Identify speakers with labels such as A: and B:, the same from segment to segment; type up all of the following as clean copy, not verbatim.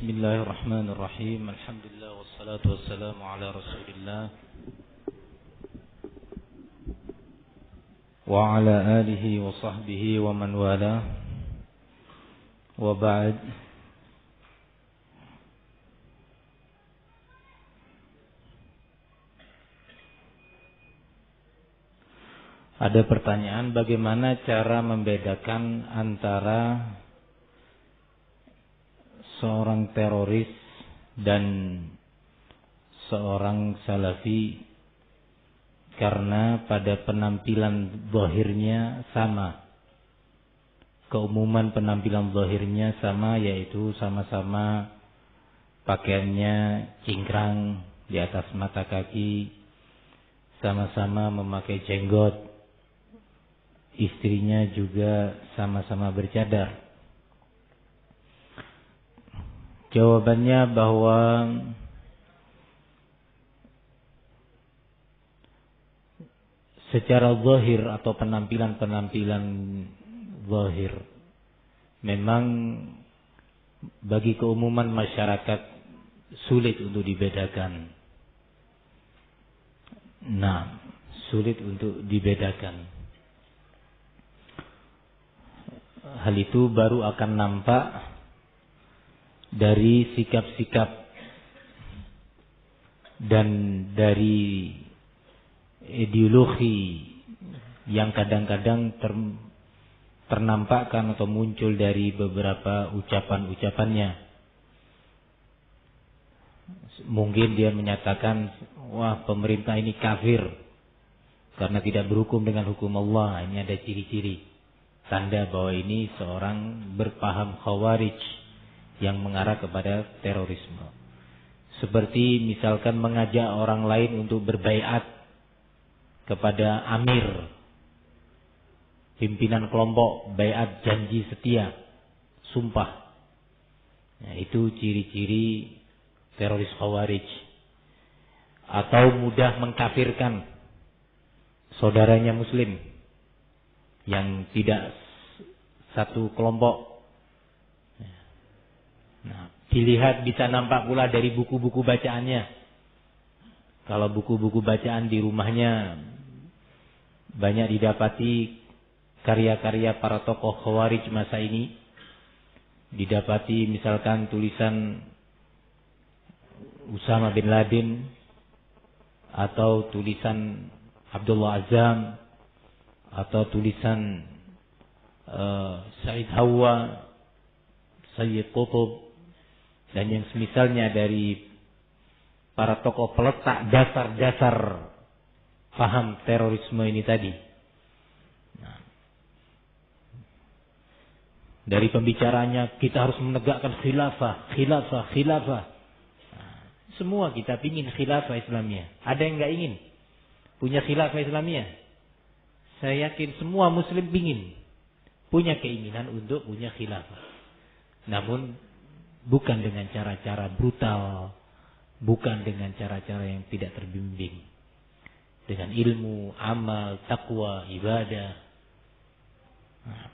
A: Bismillahirrahmanirrahim. Alhamdulillah wassalatu wassalamu ala Rasulillah wa ala alihi wa sahbihi wa man wala. Wa ba'd. Ada pertanyaan, bagaimana cara membedakan antara seorang teroris dan seorang salafi, karena pada penampilan zahirnya sama. Keumuman penampilan zahirnya sama, yaitu sama-sama pakaiannya cingkrang di atas mata kaki, sama-sama memakai jenggot, istrinya juga sama-sama bercadar. Jawabannya bahwa secara zahir atau penampilan-penampilan zahir memang bagi keumuman masyarakat sulit untuk dibedakan. Nah, sulit untuk dibedakan. Hal itu baru akan nampak dari sikap-sikap dan dari ideologi yang kadang-kadang ternampakkan atau muncul dari beberapa ucapan-ucapannya. Mungkin dia menyatakan, wah, pemerintah ini kafir karena tidak berhukum dengan hukum Allah. Ini ada ciri-ciri tanda bahwa ini seorang berpaham khawarij yang mengarah kepada terorisme. Seperti misalkan mengajak orang lain untuk berbaiat kepada amir, pimpinan kelompok, baiat janji setia, sumpah. Nah, itu ciri-ciri teroris khawarij. Atau mudah mengkafirkan saudaranya muslim yang tidak satu kelompok. Nah, dilihat bisa nampak pula dari buku-buku bacaannya. Kalau buku-buku bacaan di rumahnya banyak didapati karya-karya para tokoh khawarij masa ini. Didapati misalkan tulisan Usama bin Laden atau tulisan Abdullah Azzam atau tulisan Said Hawa, Sayyid Qutb, dan yang semisalnya dari para tokoh peletak dasar-dasar paham terorisme ini tadi. Nah, dari pembicaranya, kita harus menegakkan khilafah. Nah, semua kita ingin khilafah Islamiyah. Ada yang nggak ingin punya khilafah Islamiyah? Saya yakin semua muslim ingin punya keinginan untuk punya khilafah. Namun bukan dengan cara-cara brutal, bukan dengan cara-cara yang tidak terbimbing, dengan ilmu, amal, takwa, ibadah. Nah,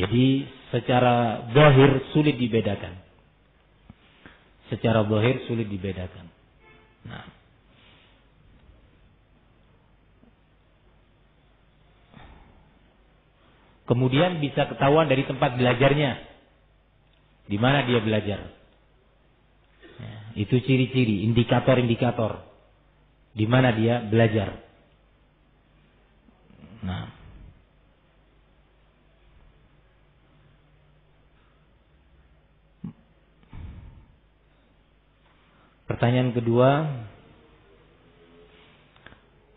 A: jadi secara zahir sulit dibedakan. Secara zahir sulit dibedakan. Nah, kemudian bisa ketahuan dari tempat belajarnya. Di mana dia belajar. Ya, itu ciri-ciri, indikator-indikator. Di mana dia belajar. Nah, pertanyaan kedua,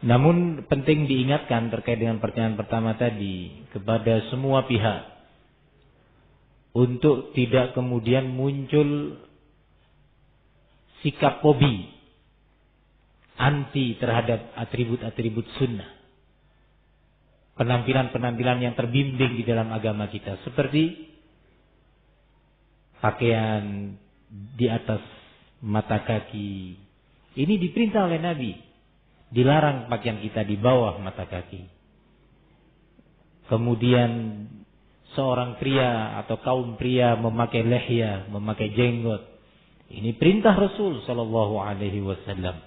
A: namun penting diingatkan terkait dengan pertanyaan pertama tadi kepada semua pihak untuk tidak kemudian muncul sikap fobi anti terhadap atribut-atribut sunnah. Penampilan-penampilan yang terbimbing di dalam agama kita. Seperti pakaian di atas mata kaki. Ini diperintah oleh Nabi. Dilarang pakaian kita di bawah mata kaki. Kemudian seorang pria atau kaum pria memakai lehya, memakai jenggot, Ini perintah Rasul sallallahu alaihi wasallam.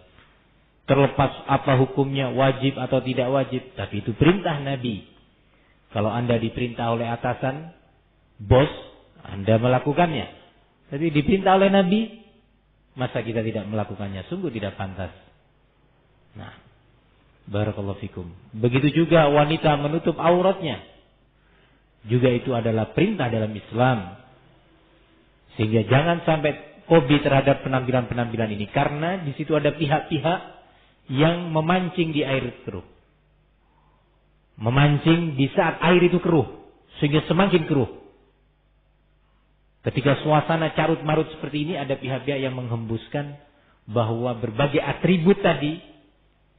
A: Terlepas apa hukumnya, wajib atau tidak wajib, tapi itu perintah Nabi. Kalau Anda diperintah oleh atasan, bos, Anda melakukannya. Tapi diperintah oleh Nabi, masa kita tidak melakukannya? Sungguh tidak pantas. Nah, barakallahu fikum. Begitu juga wanita menutup auratnya. Juga itu adalah perintah dalam Islam. Sehingga jangan sampai fobi terhadap penampilan-penampilan ini. Karena di situ ada pihak-pihak yang memancing di air keruh. Memancing di saat air itu keruh. Sehingga semakin keruh. Ketika suasana carut marut seperti ini, ada pihak-pihak yang menghembuskan bahwa berbagai atribut tadi,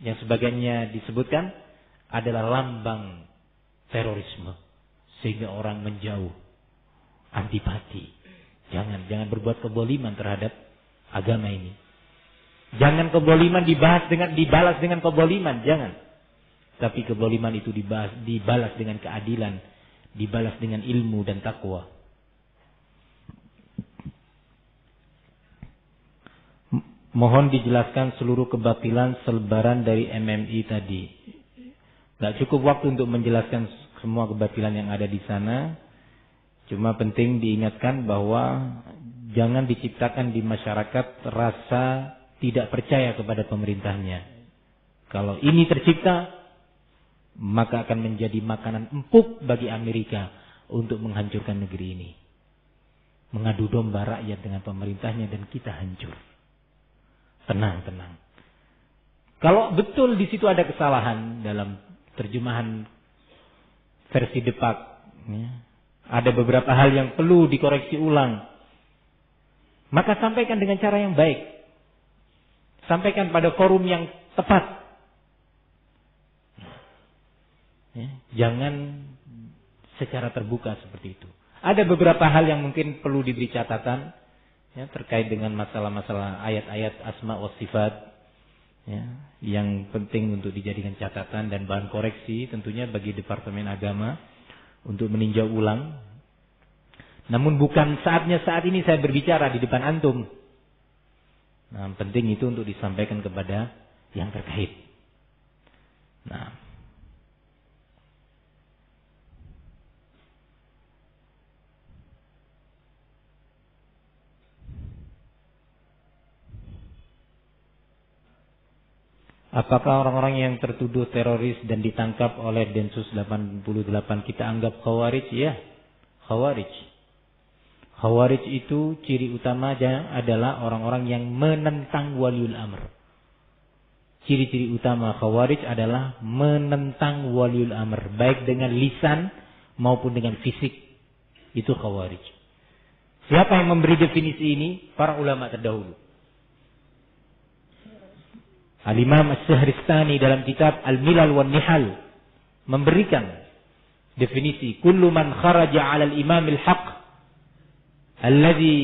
A: yang sebagiannya disebutkan, adalah lambang terorisme. Sehingga orang menjauh. Antipati. Jangan berbuat keboliman terhadap agama ini. Jangan keboliman dibalas dengan keboliman, jangan. Tapi keboliman itu dibalas dengan keadilan, dibalas dengan ilmu dan takwa. Mohon dijelaskan seluruh kebatilan selebaran dari MMI tadi. Gak cukup waktu untuk menjelaskan semua kebatilan yang ada di sana. Cuma penting diingatkan bahwa jangan diciptakan di masyarakat rasa tidak percaya kepada pemerintahnya. Kalau ini tercipta, maka akan menjadi makanan empuk bagi Amerika untuk menghancurkan negeri ini. Mengadu domba rakyat dengan pemerintahnya dan kita hancur. Tenang. Kalau betul di situ ada kesalahan dalam terjemahan versi Depak, ya, ada beberapa hal yang perlu dikoreksi ulang, maka sampaikan dengan cara yang baik. Sampaikan pada forum yang tepat. Ya, jangan secara terbuka seperti itu. Ada beberapa hal yang mungkin perlu diberi catatan, ya, terkait dengan masalah-masalah ayat-ayat asma wa sifat, ya, yang penting untuk dijadikan catatan dan bahan koreksi tentunya bagi Departemen Agama untuk meninjau ulang. Namun bukan saatnya saat ini saya berbicara di depan antum. Nah, penting itu untuk disampaikan kepada yang terkait. Nah, apakah orang-orang yang tertuduh teroris dan ditangkap oleh Densus 88 kita anggap khawarij? Ya, khawarij. Khawarij itu ciri utamanya adalah orang-orang yang menentang waliul amr. Ciri-ciri utama khawarij adalah menentang waliul amr, baik dengan lisan maupun dengan fisik. Itu khawarij. Siapa yang memberi definisi ini? Para ulama terdahulu. Al-Imam As-Sahristani dalam kitab Al-Milal wan Nihal memberikan definisi kullu man kharaja 'ala al-imam al-haq alladhi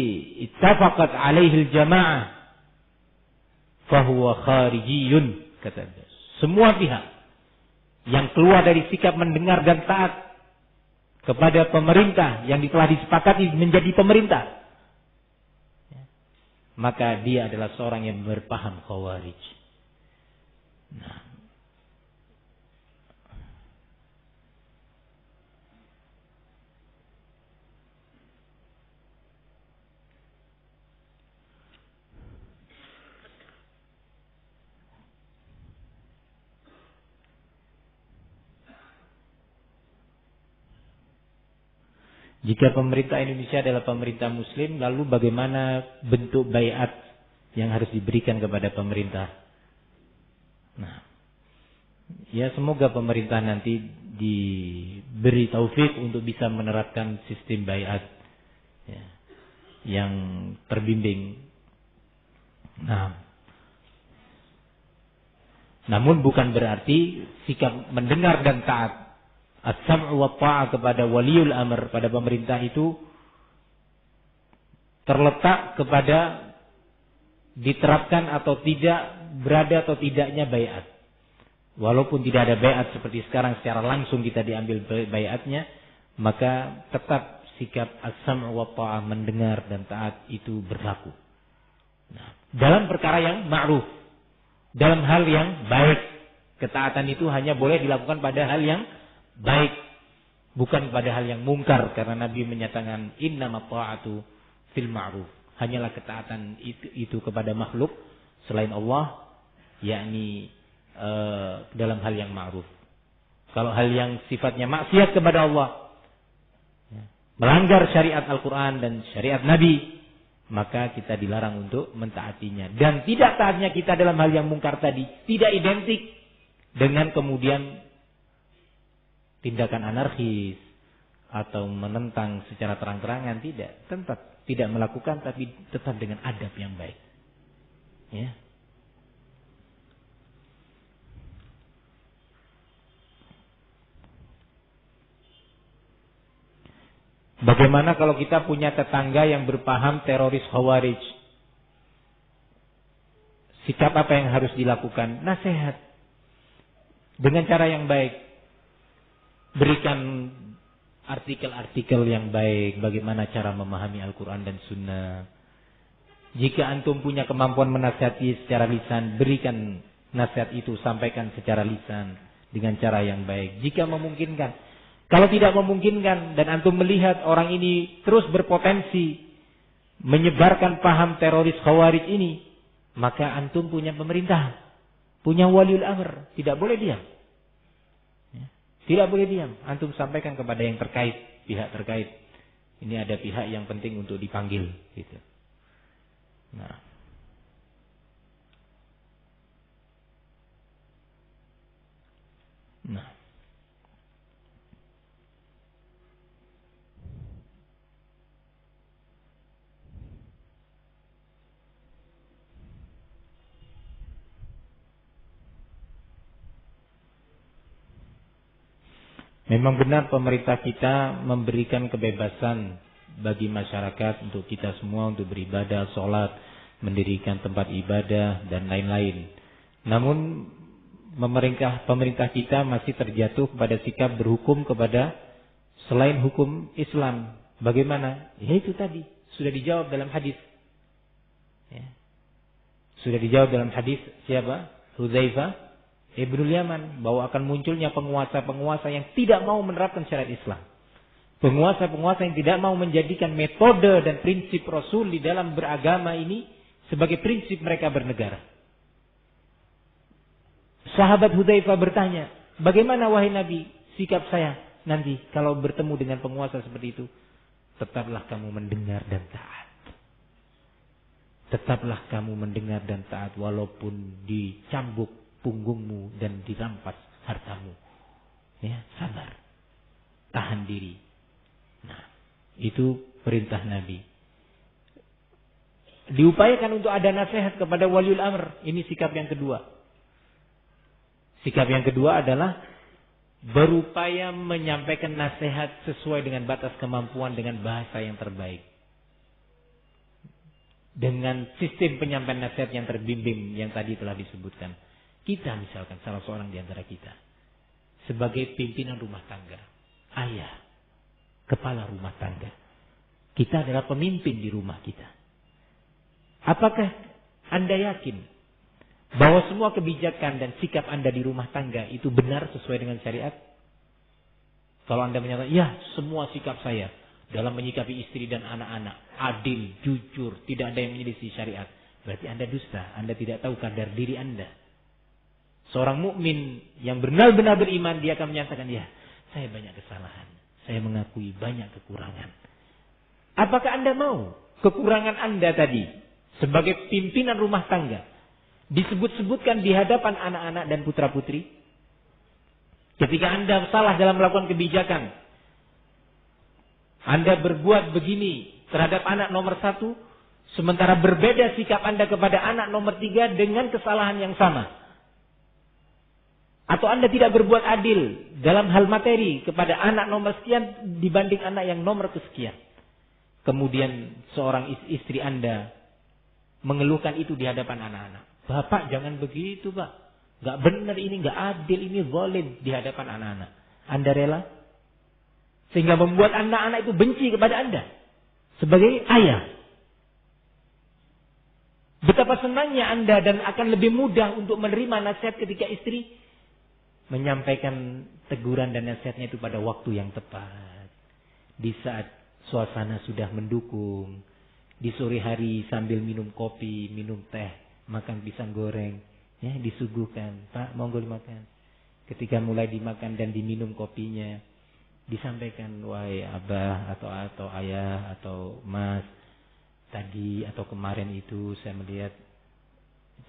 A: ittafaqat 'alaihi al-jama'ah fahuwa kharijiyun, kata dia. Semua pihak yang keluar dari sikap mendengar dan taat kepada pemerintah yang telah disepakati menjadi pemerintah, maka dia adalah seorang yang berpaham khawarij. Nah, jika pemerintah Indonesia adalah pemerintah Muslim, lalu bagaimana bentuk baiat yang harus diberikan kepada pemerintah? Nah, ya semoga pemerintah nanti diberi taufik untuk bisa menerapkan sistem baiat, ya, yang terbimbing. Nah, namun bukan berarti sikap mendengar dan taat, as-sam'u wa ta'ah kepada waliul amr, pada pemerintah itu terletak kepada diterapkan atau tidak, berada atau tidaknya baiat. Walaupun tidak ada baiat seperti sekarang secara langsung kita diambil baiatnya, maka tetap sikap as-sam'u wa ta'ah, mendengar dan taat itu berlaku. Nah, dalam perkara yang ma'ruf, dalam hal yang baik, ketaatan itu hanya boleh dilakukan pada hal yang baik, bukan pada hal yang mungkar, karena Nabi menyatakan innamat ta'atu fil ma'ruf. Hanyalah ketaatan itu kepada makhluk selain Allah, yakni dalam hal yang ma'ruf. Kalau hal yang sifatnya maksiat kepada Allah, melanggar syariat Al-Quran dan syariat Nabi, maka kita dilarang untuk mentaatinya. Dan tidak taatnya kita dalam hal yang mungkar tadi tidak identik dengan kemudian tindakan anarkis atau menentang secara terang-terangan. Tidak, tetap tidak melakukan, tapi tetap dengan adab yang baik. Ya. Bagaimana kalau kita punya tetangga yang berpaham teroris Khawarij? Sikap apa yang harus dilakukan? Nasihat dengan cara yang baik. Berikan artikel-artikel yang baik, bagaimana cara memahami Al-Quran dan Sunnah. Jika antum punya kemampuan menasihati secara lisan, berikan nasihat itu, sampaikan secara lisan dengan cara yang baik. Jika memungkinkan. Kalau tidak memungkinkan dan antum melihat orang ini terus berpotensi menyebarkan paham teroris Khawarij ini, maka antum punya pemerintah, punya waliul amr, tidak boleh diam. Tidak boleh diam. Antum sampaikan kepada yang terkait, pihak terkait. Ini ada pihak yang penting untuk dipanggil, gitu. Nah. Memang benar pemerintah kita memberikan kebebasan bagi masyarakat untuk kita semua untuk beribadah, sholat, mendirikan tempat ibadah dan lain-lain. Namun pemerintah kita masih terjatuh pada sikap berhukum kepada selain hukum Islam. Bagaimana? Ya itu tadi sudah dijawab dalam hadis. Ya. Sudah dijawab dalam hadis siapa? Hudzaifah Ibnul Yaman, bahwa akan munculnya penguasa-penguasa yang tidak mau menerapkan syariat Islam. Penguasa-penguasa yang tidak mau menjadikan metode dan prinsip Rasul di dalam beragama ini sebagai prinsip mereka bernegara. Sahabat Hudzaifah bertanya, bagaimana wahai Nabi sikap saya nanti kalau bertemu dengan penguasa seperti itu? Tetaplah kamu mendengar dan taat. Tetaplah kamu mendengar dan taat walaupun dicambuk punggungmu dan dirampas hartamu. Ya, sabar. Tahan diri. Nah, itu perintah Nabi. Diupayakan untuk ada nasihat kepada waliul amr. Ini sikap yang kedua. Sikap yang kedua adalah berupaya menyampaikan nasihat sesuai dengan batas kemampuan dengan bahasa yang terbaik. Dengan sistem penyampaian nasihat yang terbimbing yang tadi telah disebutkan. Kita misalkan salah seorang di antara kita sebagai pimpinan rumah tangga, ayah, kepala rumah tangga. Kita adalah pemimpin di rumah kita. Apakah Anda yakin bahwa semua kebijakan dan sikap Anda di rumah tangga itu benar sesuai dengan syariat? Kalau Anda menyatakan, ya semua sikap saya dalam menyikapi istri dan anak-anak adil, jujur, tidak ada yang menyelisih syariat, berarti Anda dusta. Anda tidak tahu kadar diri Anda. Seorang mukmin yang benar-benar beriman, dia akan menyatakan, ya saya banyak kesalahan, saya mengakui banyak kekurangan. Apakah Anda mau kekurangan Anda tadi sebagai pimpinan rumah tangga disebut-sebutkan di hadapan anak-anak dan putra-putri? Ketika Anda salah dalam melakukan kebijakan, Anda berbuat begini terhadap anak nomor 1, sementara berbeda sikap Anda kepada anak nomor 3 dengan kesalahan yang sama. Atau Anda tidak berbuat adil dalam hal materi kepada anak nomor sekian dibanding anak yang nomor kesekian. Kemudian seorang istri Anda mengeluhkan itu di hadapan anak-anak. Bapak jangan begitu Pak. Gak benar ini, gak adil, ini zalim di hadapan anak-anak. Anda rela? Sehingga membuat anak-anak itu benci kepada Anda sebagai ayah. Betapa senangnya Anda dan akan lebih mudah untuk menerima nasihat ketika istri menyampaikan teguran dan nasihatnya itu pada waktu yang tepat. Di saat suasana sudah mendukung. Di sore hari sambil minum kopi, minum teh, makan pisang goreng. Ya, disuguhkan. Pak, monggo dimakan. Ketika mulai dimakan dan diminum kopinya, disampaikan, wahai abah atau ayah atau mas, tadi atau kemarin itu saya melihat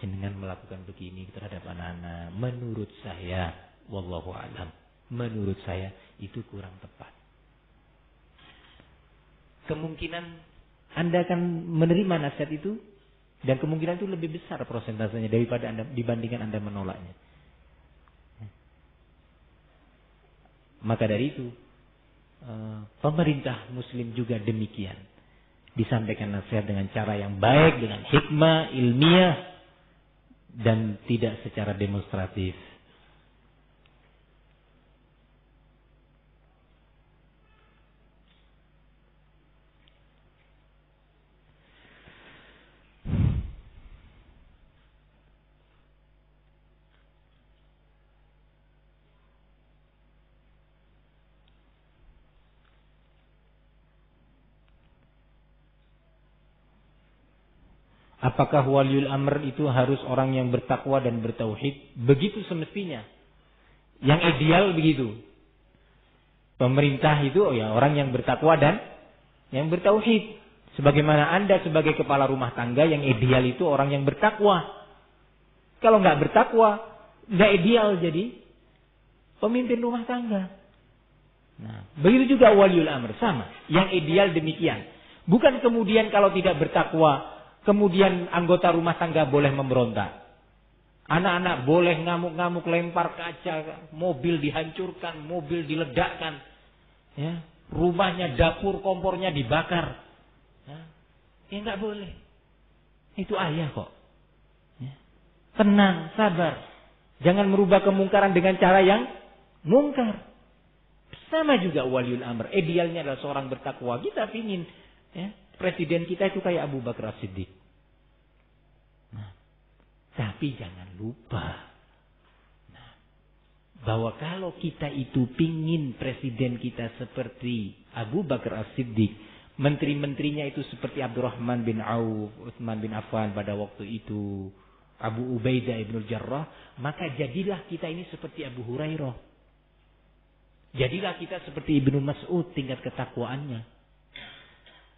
A: jenengan melakukan begini terhadap anak-anak. Menurut saya, wallahu a'lam, menurut saya itu kurang tepat. Kemungkinan Anda akan menerima nasihat itu dan kemungkinan itu lebih besar persentasenya daripada Anda dibandingkan Anda menolaknya. Maka dari itu pemerintah muslim juga demikian. Disampaikan nasihat dengan cara yang baik, dengan hikmah, ilmiah, dan tidak secara demonstratif. Apakah waliul amr itu harus orang yang bertakwa dan bertauhid? Begitu semestinya. Yang ideal begitu. Pemerintah itu orang yang bertakwa dan yang bertauhid. Sebagaimana Anda sebagai kepala rumah tangga, yang ideal itu orang yang bertakwa. Kalau nggak bertakwa, nggak ideal jadi pemimpin rumah tangga. Nah, begitu juga waliul amr, sama. Yang ideal demikian. Bukan kemudian kalau tidak bertakwa, kemudian anggota rumah tangga boleh memberontak. Anak-anak boleh ngamuk-ngamuk, lempar kaca, mobil dihancurkan, mobil diledakkan. Ya, rumahnya, dapur, kompornya dibakar. Ya nggak boleh. Itu ayah kok. Ya. Tenang, sabar. Jangan merubah kemungkaran dengan cara yang mungkar. Sama juga waliul amr. Idealnya adalah seorang bertakwa. Kita pingin presiden kita itu kayak Abu Bakar As-Siddiq. Nah, tapi jangan lupa bahwa kalau kita itu pingin presiden kita seperti Abu Bakar As-Siddiq, menteri-menterinya itu seperti Abdurrahman bin Auf, Utsman bin Affan pada waktu itu, Abu Ubaidah ibn Jarrah, maka jadilah kita ini seperti Abu Hurairah. Jadilah kita seperti Ibnu Mas'ud tingkat ketakwaannya.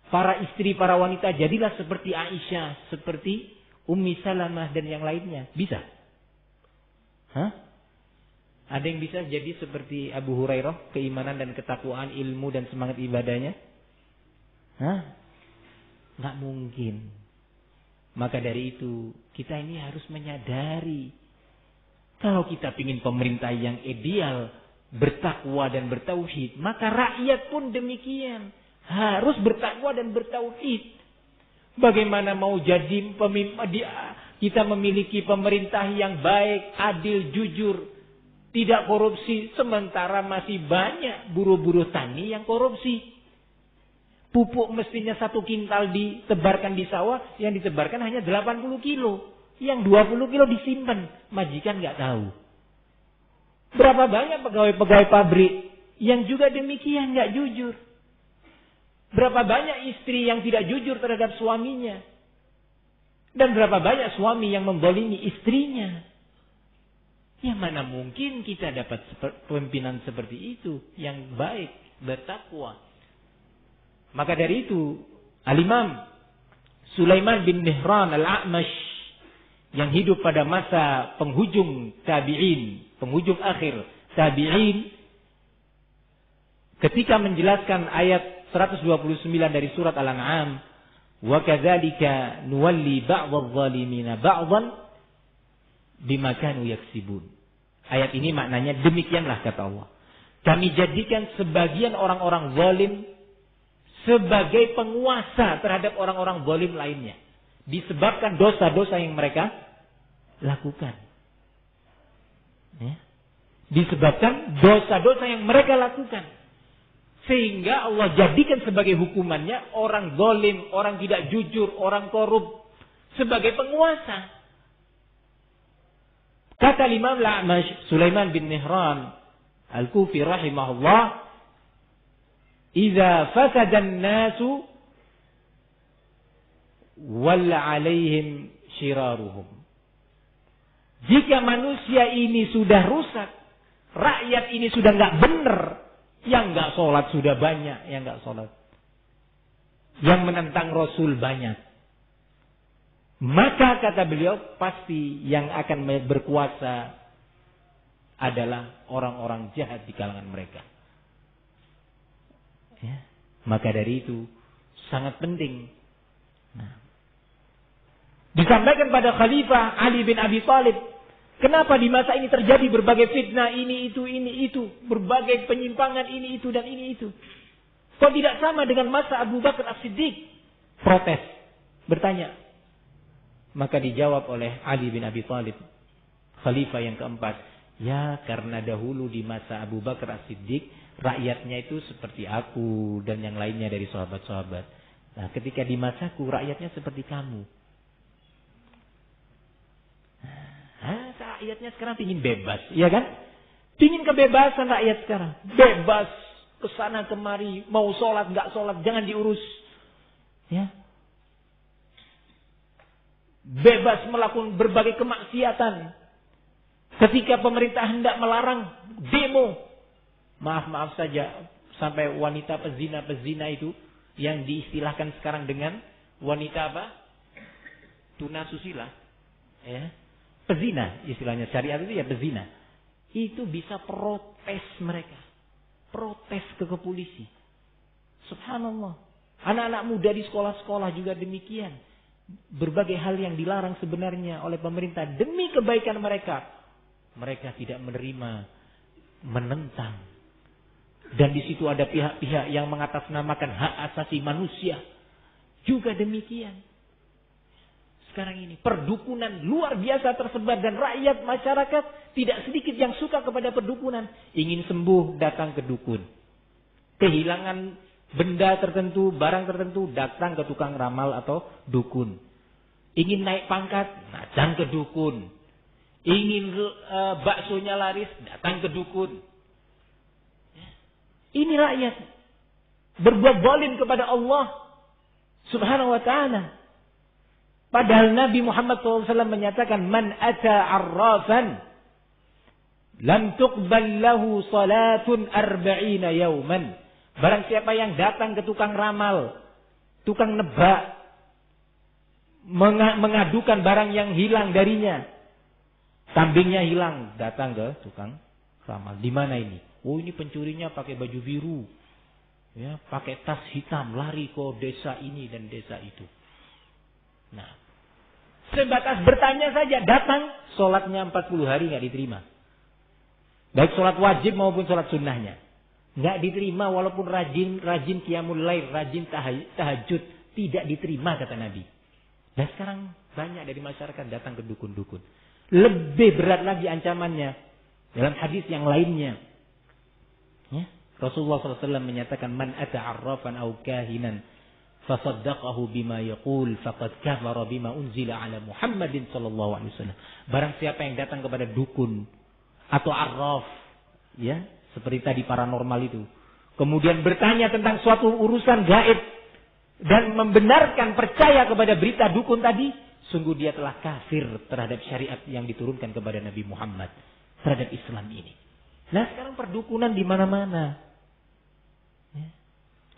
A: Para istri, para wanita jadilah seperti Aisyah, seperti Ummi Salamah dan yang lainnya. Bisa? Hah? Ada yang bisa jadi seperti Abu Hurairah, keimanan dan ketakwaan, ilmu dan semangat ibadahnya? Hah? Nggak mungkin. Maka dari itu, kita ini harus menyadari, kalau kita ingin pemerintah yang ideal, bertakwa dan bertauhid, maka rakyat pun demikian. Harus bertakwa dan bertauhid. Bagaimana mau jadi kita memiliki pemerintah yang baik, adil, jujur, tidak korupsi, sementara masih banyak buruh-buruh tani yang korupsi. Pupuk mestinya 1 kintal ditebarkan di sawah, yang ditebarkan hanya 80 kilo. Yang 20 kilo disimpan, majikan nggak tahu. Berapa banyak pegawai-pegawai pabrik yang juga demikian, nggak jujur. Berapa banyak istri yang tidak jujur terhadap suaminya. Dan berapa banyak suami yang membolimi istrinya. Ya mana mungkin kita dapat pemimpinan seperti itu, yang baik, bertakwa. Maka dari itu, Al-Imam Sulaiman bin Mihran Al-A'mash, yang hidup pada masa penghujung tabi'in, penghujung akhir tabi'in, ketika menjelaskan ayat 129 dari surat Al-An'am, wa kadzalika nuwalli ba'dadh zalimina ba'dhan bima kanu yaksibun. Ayat ini maknanya demikianlah kata Allah. Kami jadikan sebagian orang-orang zalim sebagai penguasa terhadap orang-orang zalim lainnya, disebabkan dosa-dosa yang mereka lakukan. Ya. Disebabkan dosa-dosa yang mereka lakukan. Sehingga Allah jadikan sebagai hukumannya orang zalim, orang tidak jujur, orang korup. sebagai penguasa. Kata Imam Al-A'mash Sulaiman bin Mihran Al-Kufi rahimahullah, "Idza fasada an-nasu wal 'alaihim syiraruhum." Jika manusia ini sudah rusak, rakyat ini sudah enggak benar, yang enggak sholat sudah banyak, yang enggak sholat, yang menentang Rasul banyak, maka kata beliau pasti yang akan berkuasa adalah orang-orang jahat di kalangan mereka. Ya. Maka dari itu sangat penting. Disampaikan pada Khalifah Ali bin Abi Thalib, kenapa di masa ini terjadi berbagai fitnah, ini itu, berbagai penyimpangan ini itu dan ini itu. Kok tidak sama dengan masa Abu Bakar As-Siddiq? Protes, bertanya. Maka dijawab oleh Ali bin Abi Thalib, Khalifah yang keempat, ya karena dahulu di masa Abu Bakar As-Siddiq, rakyatnya itu seperti aku dan yang lainnya dari sahabat-sahabat. Nah ketika di masaku, rakyatnya seperti kamu. Rakyatnya sekarang ingin bebas, ya kan? Ingin kebebasan rakyat sekarang. Bebas kesana kemari, mau sholat, nggak sholat, jangan diurus. Ya. Bebas melakukan berbagai kemaksiatan. Ketika pemerintah hendak melarang demo, maaf saja, sampai wanita pezina itu yang diistilahkan sekarang dengan wanita apa? Tunasusila, ya. Pezina, istilahnya syariat itu ya pezina. Itu bisa protes mereka. Protes ke polisi. Subhanallah. Anak-anak muda di sekolah-sekolah juga demikian. Berbagai hal yang dilarang sebenarnya oleh pemerintah demi kebaikan mereka. Mereka tidak menerima, menentang. Dan di situ ada pihak-pihak yang mengatasnamakan hak asasi manusia. Juga demikian. Sekarang ini perdukunan luar biasa tersebar dan rakyat masyarakat tidak sedikit yang suka kepada perdukunan. Ingin sembuh datang ke dukun. Kehilangan benda tertentu, barang tertentu datang ke tukang ramal atau dukun. Ingin naik pangkat datang ke dukun. Ingin baksonya laris datang ke dukun. Ini rakyat berbuat zalim kepada Allah Subhanahu wa ta'ala. Padahal Nabi Muhammad SAW menyatakan, man ata arrafan lam tuqbal lahu salatun arba'ina yawman. Barang siapa yang datang ke tukang ramal, tukang nebak, mengadukan barang yang hilang darinya. Kambingnya hilang, datang ke tukang ramal. Di mana ini? Oh ini pencurinya pakai baju biru, ya, pakai tas hitam, lari ke desa ini dan desa itu. Nah, sebatas bertanya saja, datang, sholatnya 40 hari nggak diterima. Baik sholat wajib maupun sholat sunnahnya. Nggak diterima walaupun rajin qiyamul lail, rajin tahajud. Tidak diterima kata Nabi. Dan sekarang banyak dari masyarakat datang ke dukun-dukun. Lebih berat lagi ancamannya. Dalam hadis yang lainnya. Ya? Rasulullah SAW menyatakan, man ata'arrafan au kahinan fasaddaqahu bima yaqul faqad kafara bima unzila ala Muhammadin sallallahu alaihi wasallam. Barang siapa yang datang kepada dukun atau arraf, ya, seperti tadi paranormal itu, kemudian bertanya tentang suatu urusan gaib dan membenarkan percaya kepada berita dukun tadi, sungguh dia telah kafir terhadap syariat yang diturunkan kepada Nabi Muhammad, terhadap Islam ini. Nah, sekarang perdukunan di mana-mana.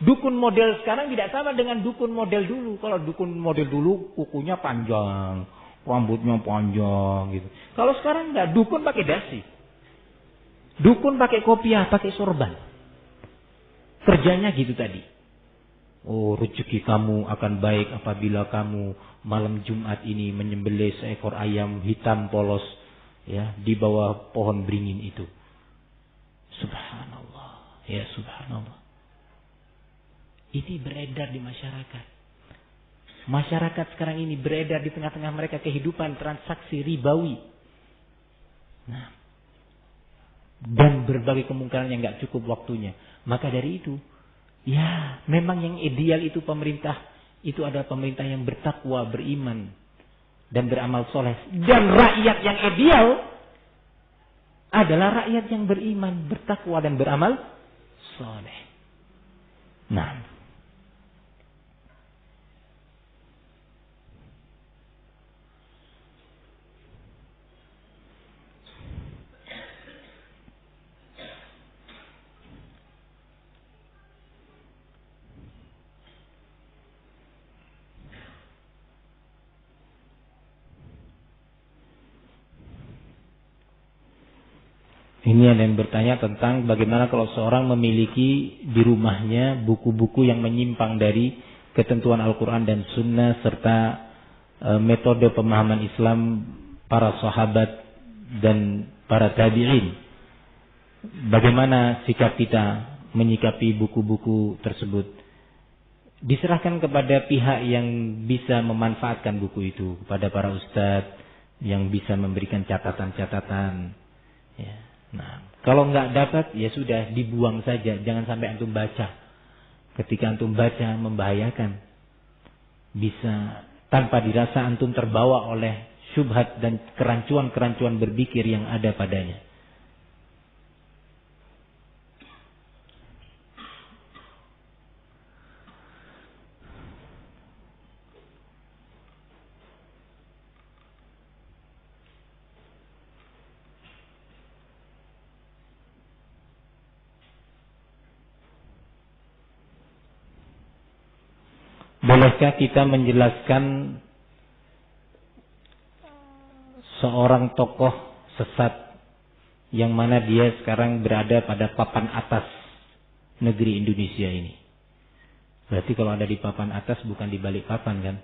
A: Dukun model sekarang tidak sama dengan dukun model dulu. Kalau dukun model dulu kukunya panjang, rambutnya panjang gitu. Kalau sekarang enggak, dukun pakai dasi. Dukun pakai kopiah, pakai sorban. Kerjanya gitu tadi. Oh, rezeki kamu akan baik apabila kamu malam Jumat ini menyembelih seekor ayam hitam polos, ya, di bawah pohon beringin itu. Subhanallah, ya subhanallah. Ini beredar di masyarakat. Masyarakat sekarang ini beredar di tengah-tengah mereka kehidupan transaksi ribawi. Nah, dan berbagai kemungkinan yang nggak cukup waktunya. Maka dari itu, ya memang yang ideal itu pemerintah itu adalah pemerintah yang bertakwa, beriman. dan beramal soleh. Dan rakyat yang ideal adalah rakyat yang beriman, bertakwa dan beramal soleh. Nah, ini ada yang bertanya tentang bagaimana kalau seorang memiliki di rumahnya buku-buku yang menyimpang dari ketentuan Al-Quran dan Sunnah serta metode pemahaman Islam para sahabat dan para tabi'in. Bagaimana sikap kita menyikapi buku-buku tersebut? Diserahkan kepada pihak yang bisa memanfaatkan buku itu, kepada para ustadz yang bisa memberikan catatan-catatan. Ya. Nah, kalau nggak dapat, ya sudah dibuang saja. Jangan sampai antum baca. Ketika antum baca membahayakan. Bisa tanpa dirasa antum terbawa oleh syubhat dan kerancuan-kerancuan berpikir yang ada padanya. Bolehkah kita menjelaskan seorang tokoh sesat yang mana dia sekarang berada pada papan atas negeri Indonesia ini? Berarti kalau ada di papan atas bukan di balik papan kan?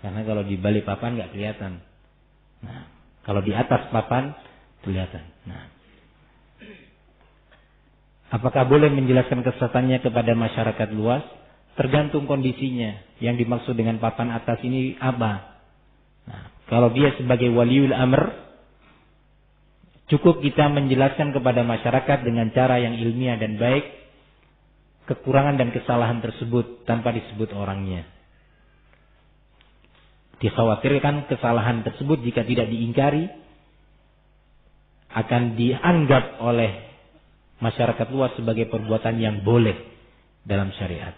A: Karena kalau di balik papan nggak kelihatan. Nah, kalau di atas papan kelihatan. Nah, apakah boleh menjelaskan kesesatannya kepada masyarakat luas? Tergantung kondisinya. Yang dimaksud dengan papan atas ini apa? Nah, kalau dia sebagai waliul amr, cukup kita menjelaskan kepada masyarakat dengan cara yang ilmiah dan baik kekurangan dan kesalahan tersebut tanpa disebut orangnya. Dikhawatirkan kesalahan tersebut jika tidak diingkari akan dianggap oleh masyarakat luas sebagai perbuatan yang boleh dalam syariat.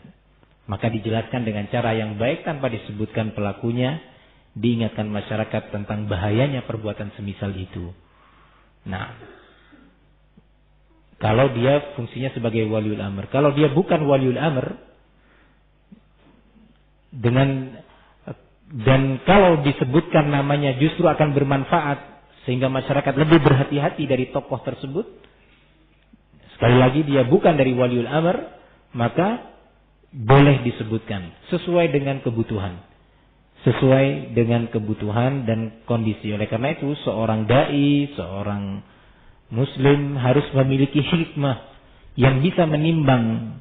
A: Maka dijelaskan dengan cara yang baik tanpa disebutkan pelakunya, diingatkan masyarakat tentang bahayanya perbuatan semisal itu. Nah, kalau dia fungsinya sebagai waliul amr, kalau dia bukan waliul amr, dan kalau disebutkan namanya justru akan bermanfaat sehingga masyarakat lebih berhati-hati dari tokoh tersebut. Sekali lagi dia bukan dari waliul amr, maka boleh disebutkan sesuai dengan kebutuhan. Sesuai dengan kebutuhan dan kondisi. Oleh karena itu seorang dai, seorang muslim harus memiliki hikmah yang bisa menimbang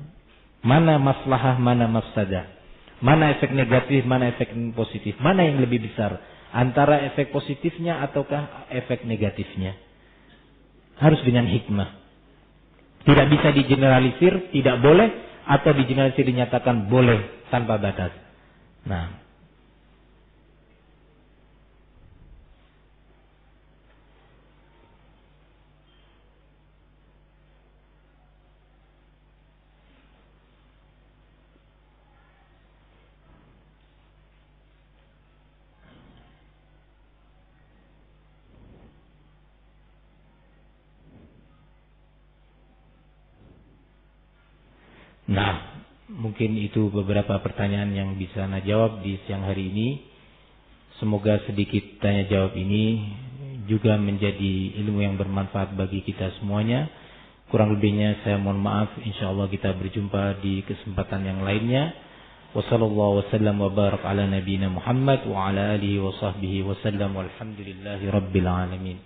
A: mana maslahah, mana mafsadah. Mana efek negatif, mana efek positif. Mana yang lebih besar, antara efek positifnya ataukah efek negatifnya. Harus dengan hikmah. Tidak bisa digeneralisir, tidak boleh, atau digeneralisir dinyatakan boleh tanpa batas. Nah, mungkin itu beberapa pertanyaan yang bisa Ana jawab di siang hari ini. Semoga sedikit tanya jawab ini juga menjadi ilmu yang bermanfaat bagi kita semuanya. Kurang lebihnya saya mohon maaf. InsyaAllah kita berjumpa di kesempatan yang lainnya. Wassallallahu wasallam wa barak ala nabiyina Muhammad wa ala alihi wa sahbihi wasallam walhamdulillahi rabbil alamin.